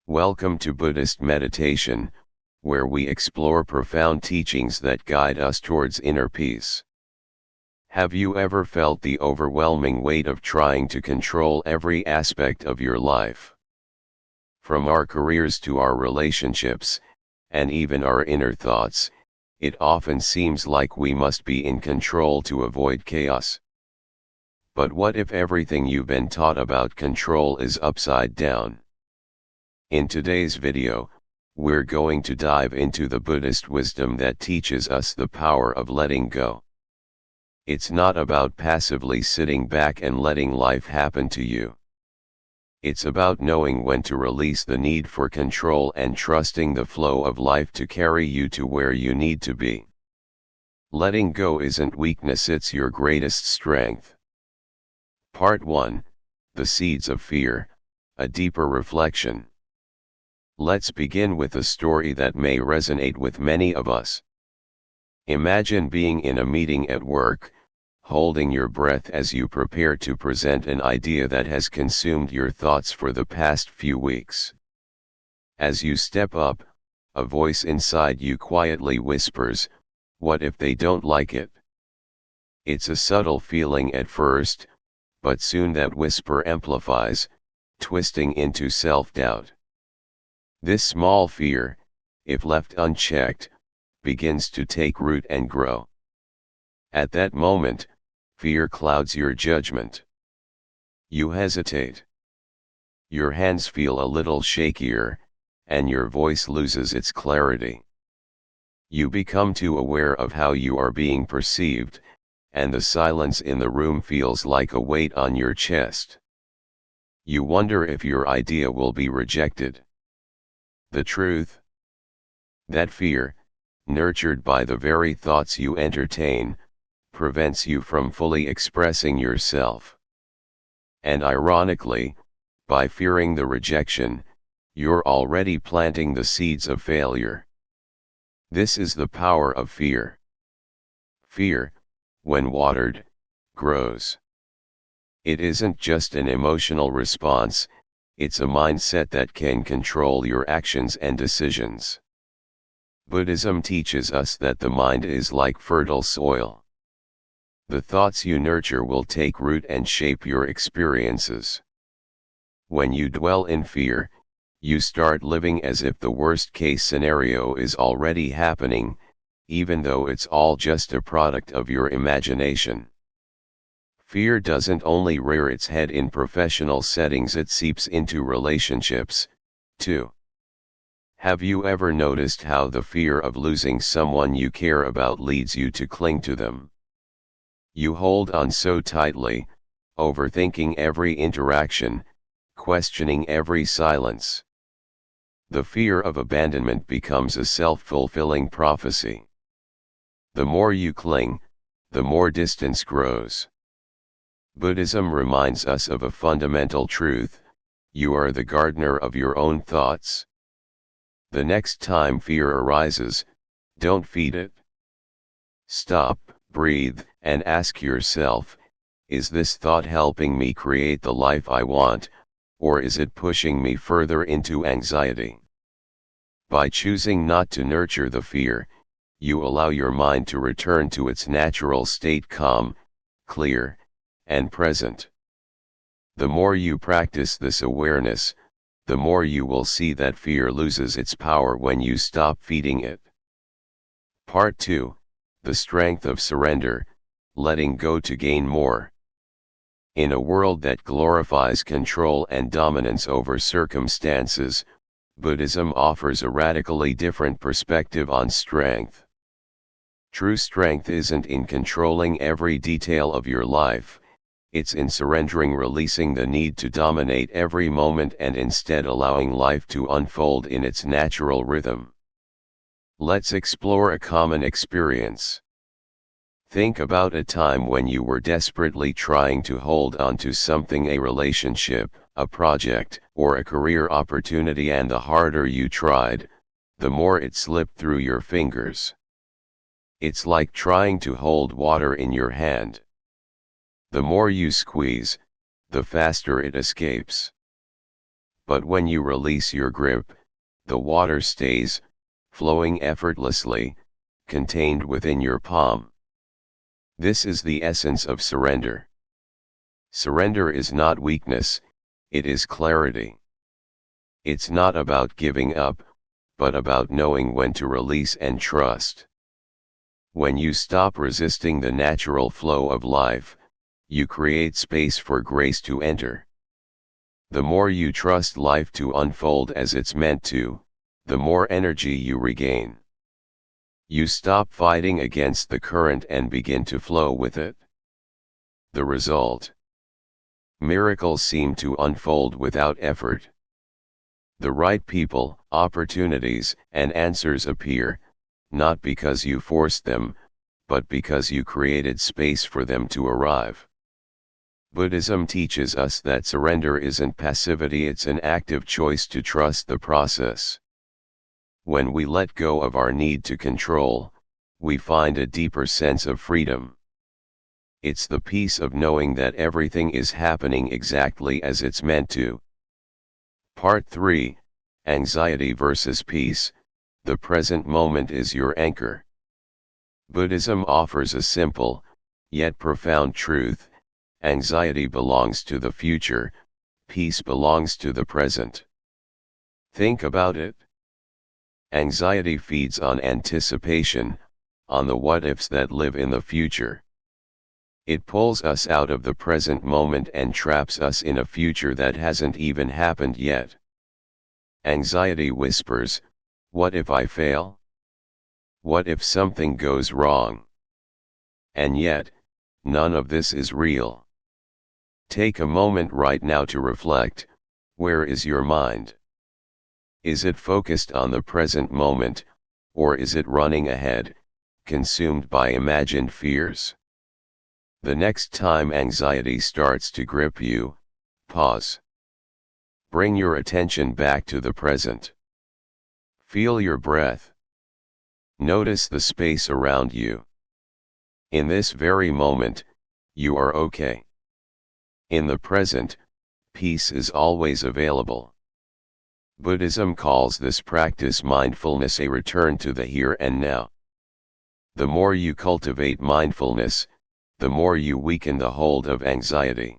Welcome to Buddhist meditation, where we explore profound teachings that guide us towards inner peace. Have you ever felt the overwhelming weight of trying to control every aspect of your life? From our careers to our relationships, and even our inner thoughts, it often seems like we must be in control to avoid chaos. But what if everything you've been taught about control is upside down? In today's video, we're going to dive into the Buddhist wisdom that teaches us the power of letting go. It's not about passively sitting back and letting life happen to you. It's about knowing when to release the need for control and trusting the flow of life to carry you to where you need to be. Letting go isn't weakness, it's your greatest strength. Part 1, The Seeds of Fear, a deeper reflection. Let's begin with a story that may resonate with many of us. Imagine being in a meeting at work, holding your breath as you prepare to present an idea that has consumed your thoughts for the past few weeks. As you step up, a voice inside you quietly whispers, "What if they don't like it?" It's a subtle feeling at first, but soon that whisper amplifies, twisting into self-doubt. This small fear, if left unchecked, begins to take root and grow. At that moment, fear clouds your judgment. You hesitate. Your hands feel a little shakier, and your voice loses its clarity. You become too aware of how you are being perceived, and the silence in the room feels like a weight on your chest. You wonder if your idea will be rejected. The truth? That fear, nurtured by the very thoughts you entertain, prevents you from fully expressing yourself. And ironically, by fearing the rejection, you're already planting the seeds of failure. This is the power of fear. Fear, when watered, grows. It isn't just an emotional response, it's a mindset that can control your actions and decisions. Buddhism teaches us that the mind is like fertile soil. The thoughts you nurture will take root and shape your experiences. When you dwell in fear, you start living as if the worst-case scenario is already happening, even though it's all just a product of your imagination. Fear doesn't only rear its head in professional settings, it seeps into relationships, too. Have you ever noticed how the fear of losing someone you care about leads you to cling to them? You hold on so tightly, overthinking every interaction, questioning every silence. The fear of abandonment becomes a self-fulfilling prophecy. The more you cling, the more distance grows. Buddhism reminds us of a fundamental truth: you are the gardener of your own thoughts. The next time fear arises, don't feed it. Stop, breathe, and ask yourself, is this thought helping me create the life I want, or is it pushing me further into anxiety? By choosing not to nurture the fear, you allow your mind to return to its natural state, calm, clear, and present. The more you practice this awareness, the more you will see that fear loses its power when you stop feeding it. Part 2, The Strength of Surrender, Letting Go to Gain More. In a world that glorifies control and dominance over circumstances, Buddhism offers a radically different perspective on strength. True strength isn't in controlling every detail of your life, it's in surrendering, releasing the need to dominate every moment and instead allowing life to unfold in its natural rhythm. Let's explore a common experience. Think about a time when you were desperately trying to hold on to something, a relationship, a project, or a career opportunity, and the harder you tried, the more it slipped through your fingers. It's like trying to hold water in your hand. The more you squeeze, the faster it escapes. But when you release your grip, the water stays, flowing effortlessly, contained within your palm. This is the essence of surrender. Surrender is not weakness, it is clarity. It's not about giving up, but about knowing when to release and trust. When you stop resisting the natural flow of life, you create space for grace to enter. The more you trust life to unfold as it's meant to, the more energy you regain. You stop fighting against the current and begin to flow with it. The result: miracles seem to unfold without effort. The right people, opportunities, and answers appear, not because you forced them, but because you created space for them to arrive. Buddhism teaches us that surrender isn't passivity, it's an active choice to trust the process. When we let go of our need to control, we find a deeper sense of freedom. It's the peace of knowing that everything is happening exactly as it's meant to. Part 3: Anxiety versus Peace. The present moment is your anchor. Buddhism offers a simple, yet profound truth: anxiety belongs to the future, peace belongs to the present. Think about it. Anxiety feeds on anticipation, on the what-ifs that live in the future. It pulls us out of the present moment and traps us in a future that hasn't even happened yet. Anxiety whispers, "What if I fail? What if something goes wrong?" And yet, none of this is real. Take a moment right now to reflect: where is your mind? Is it focused on the present moment, or is it running ahead, consumed by imagined fears? The next time anxiety starts to grip you, pause. Bring your attention back to the present. Feel your breath. Notice the space around you. In this very moment, you are okay. In the present, peace is always available. Buddhism calls this practice mindfulness, a return to the here and now. The more you cultivate mindfulness, the more you weaken the hold of anxiety.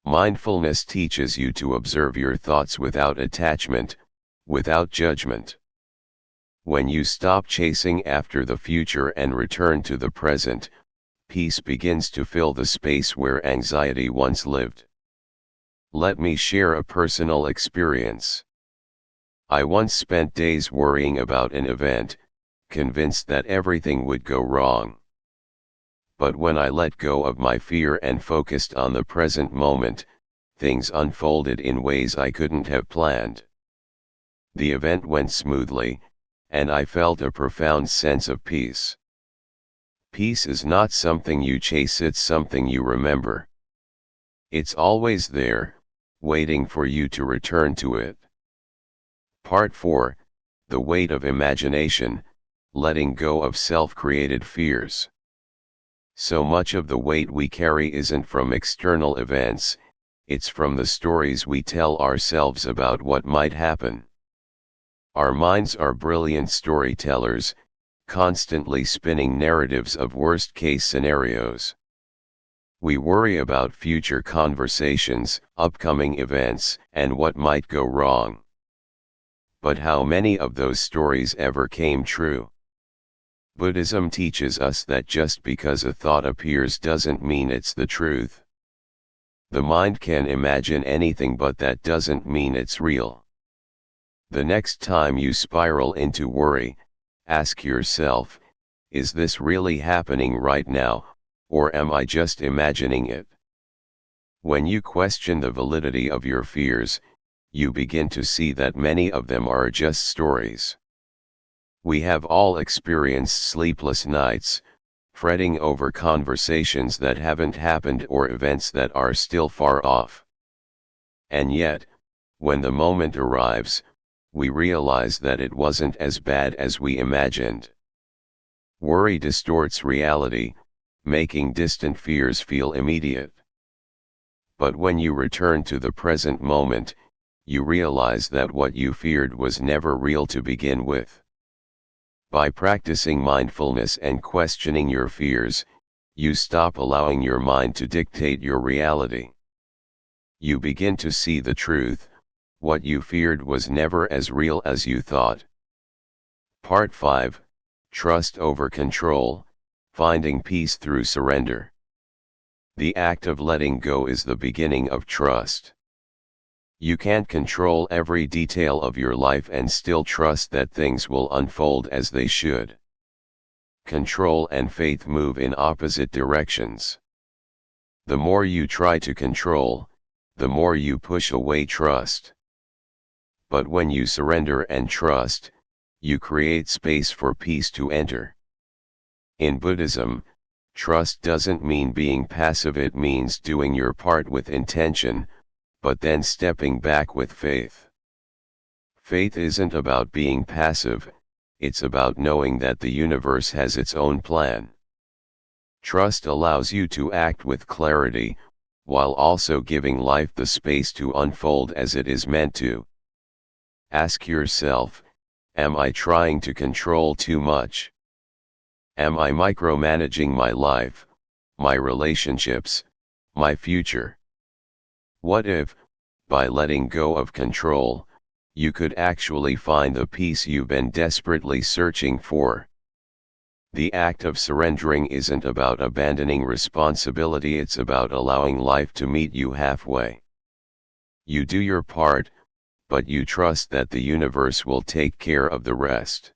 Mindfulness teaches you to observe your thoughts without attachment, without judgment. When you stop chasing after the future and return to the present, peace begins to fill the space where anxiety once lived. Let me share a personal experience. I once spent days worrying about an event, convinced that everything would go wrong. But when I let go of my fear and focused on the present moment, things unfolded in ways I couldn't have planned. The event went smoothly, and I felt a profound sense of peace. Peace is not something you chase, it's something you remember. It's always there, waiting for you to return to it. Part 4: The Weight of Imagination, Letting Go of Self-Created Fears. So much of the weight we carry isn't from external events, it's from the stories we tell ourselves about what might happen. Our minds are brilliant storytellers, constantly spinning narratives of worst-case scenarios. We worry about future conversations, upcoming events, and what might go wrong. But how many of those stories ever came true? Buddhism teaches us that just because a thought appears doesn't mean it's the truth. The mind can imagine anything, but that doesn't mean it's real. The next time you spiral into worry, ask yourself, is this really happening right now, or am I just imagining it? When you question the validity of your fears, you begin to see that many of them are just stories. We have all experienced sleepless nights, fretting over conversations that haven't happened or events that are still far off. And yet, when the moment arrives, we realize that it wasn't as bad as we imagined. Worry distorts reality, making distant fears feel immediate. But when you return to the present moment, you realize that what you feared was never real to begin with. By practicing mindfulness and questioning your fears, you stop allowing your mind to dictate your reality. You begin to see the truth: what you feared was never as real as you thought. Part 5, Trust over Control, Finding Peace Through Surrender. The act of letting go is the beginning of trust. You can't control every detail of your life and still trust that things will unfold as they should. Control and faith move in opposite directions. The more you try to control, the more you push away trust. But when you surrender and trust, you create space for peace to enter. In Buddhism, trust doesn't mean being passive, it means doing your part with intention, but then stepping back with faith. Faith isn't about being passive, it's about knowing that the universe has its own plan. Trust allows you to act with clarity, while also giving life the space to unfold as it is meant to. Ask yourself, am I trying to control too much? Am I micromanaging my life, my relationships, my future? What if, by letting go of control, you could actually find the peace you've been desperately searching for? The act of surrendering isn't about abandoning responsibility, it's about allowing life to meet you halfway. You do your part, but you trust that the universe will take care of the rest.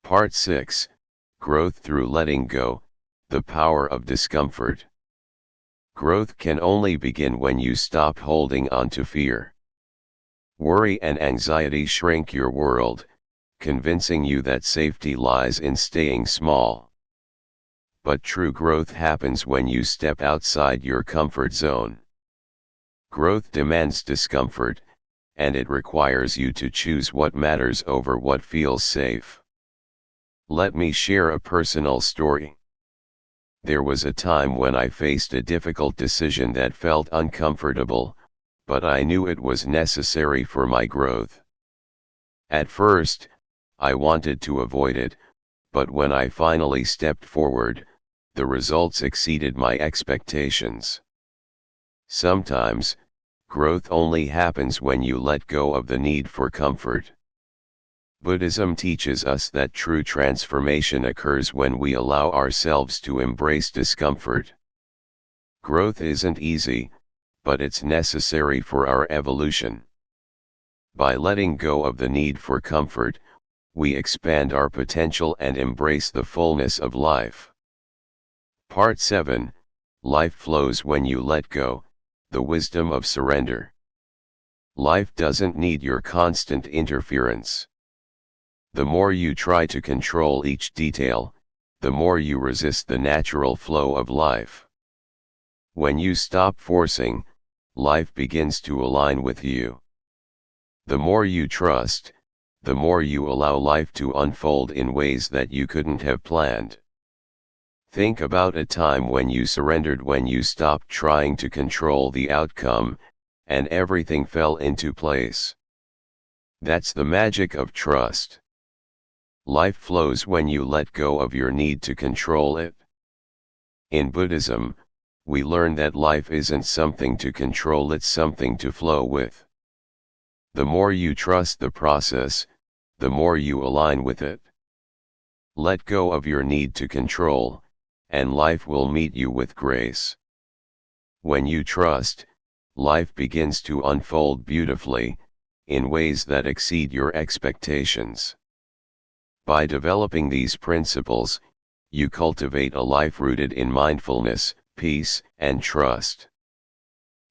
Part 6, Growth Through Letting Go, The Power of Discomfort. Growth can only begin when you stop holding on to fear. Worry and anxiety shrink your world, convincing you that safety lies in staying small. But true growth happens when you step outside your comfort zone. Growth demands discomfort, and it requires you to choose what matters over what feels safe. Let me share a personal story. There was a time when I faced a difficult decision that felt uncomfortable, but I knew it was necessary for my growth. At first, I wanted to avoid it, but when I finally stepped forward, the results exceeded my expectations. Sometimes, growth only happens when you let go of the need for comfort. Buddhism teaches us that true transformation occurs when we allow ourselves to embrace discomfort. Growth isn't easy, but it's necessary for our evolution. By letting go of the need for comfort, we expand our potential and embrace the fullness of life. Part 7, Life Flows When You Let Go, The Wisdom of Surrender. Life doesn't need your constant interference. The more you try to control each detail, the more you resist the natural flow of life. When you stop forcing, life begins to align with you. The more you trust, the more you allow life to unfold in ways that you couldn't have planned. Think about a time when you surrendered, when you stopped trying to control the outcome, and everything fell into place. That's the magic of trust. Life flows when you let go of your need to control it. In Buddhism, we learn that life isn't something to control, it's something to flow with. The more you trust the process, the more you align with it. Let go of your need to control, and life will meet you with grace. When you trust, life begins to unfold beautifully, in ways that exceed your expectations. By developing these principles, you cultivate a life rooted in mindfulness, peace, and trust.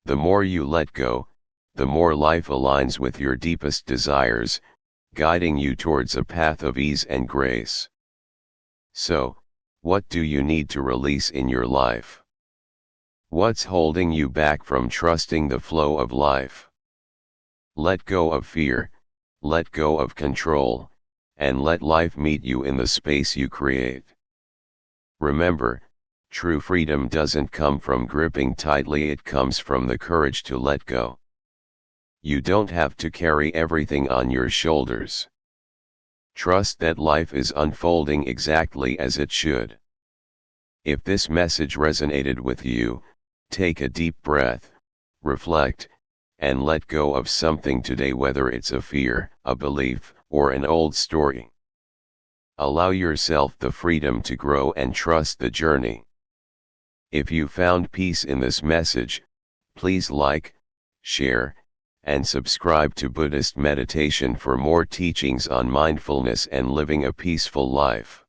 The more you let go, the more life aligns with your deepest desires, guiding you towards a path of ease and grace. So, what do you need to release in your life? What's holding you back from trusting the flow of life? Let go of fear, let go of control, and let life meet you in the space you create. Remember, true freedom doesn't come from gripping tightly, it comes from the courage to let go. You don't have to carry everything on your shoulders. Trust that life is unfolding exactly as it should. If this message resonated with you, take a deep breath, reflect, and let go of something today, whether it's a fear, a belief, or an old story. Allow yourself the freedom to grow and trust the journey. If you found peace in this message, please like, share, and subscribe to Buddhist Meditation for more teachings on mindfulness and living a peaceful life.